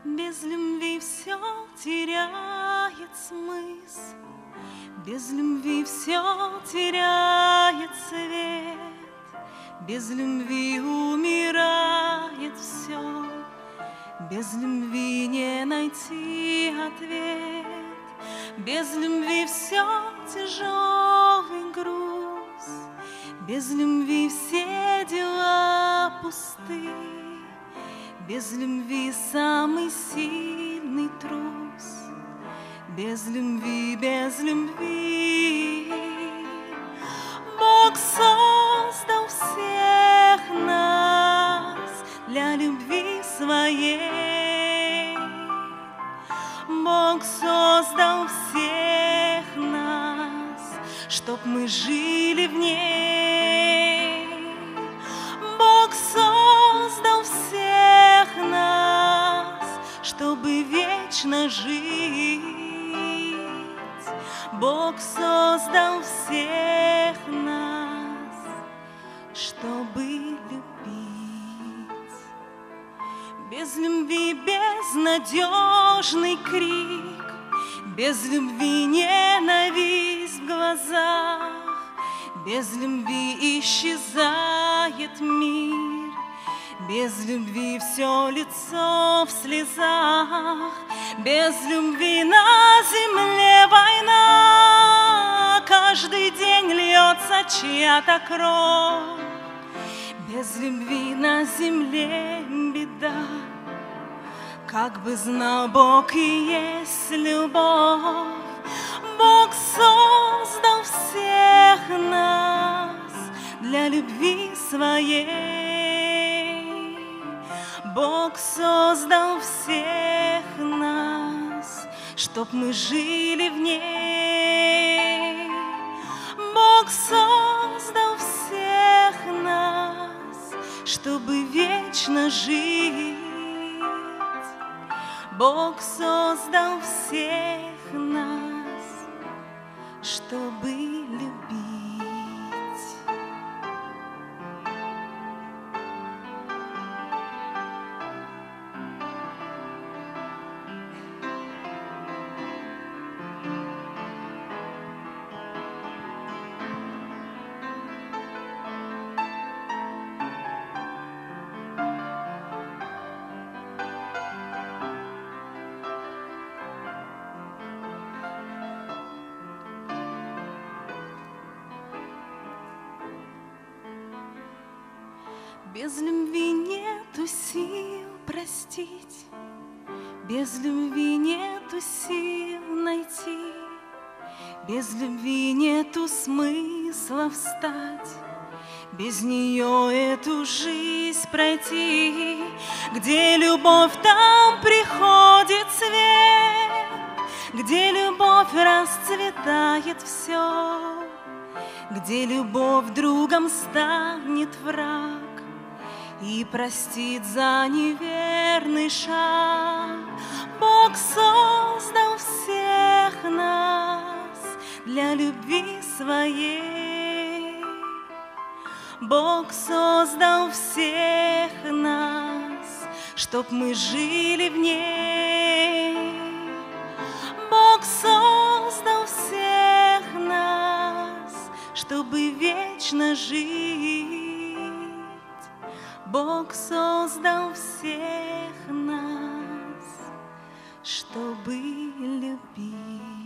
Без любви все теряет смысл, без любви все теряет цвет, без любви умирает все, без любви не найти ответ, без любви все тяжелый груз, без любви все дела пусты. Без любви самый сильный трус, без любви, без любви. Бог создал всех нас для любви своей. Бог создал всех нас, чтоб мы жили в ней. Бог создал всех нас, чтобы вечно жить. Бог создал всех нас, чтобы любить. Без любви безнадежный крик, без любви ненависть в глазах, без любви исчезает мир, без любви все лицо в слезах, без любви на земле война, каждый день льется чья-то кровь, без любви на земле беда. Как бы знал Бог и есть любовь, Бог создал всех нас для любви своей. Бог создал всех нас, чтоб мы жили в ней. Бог создал всех нас, чтобы вечно жить. Бог создал всех нас, чтобы любить. Без любви нету сил простить, без любви нету сил найти, без любви нету смысла встать, без нее эту жизнь пройти. Где любовь, там приходит свет, где любовь расцветает все, где любовь другом станет враг и простит за неверный шаг. Бог создал всех нас для любви своей. Бог создал всех нас, чтоб мы жили в ней. Бог создал всех нас, чтобы вечно жить. Бог создал всех нас, чтобы любить.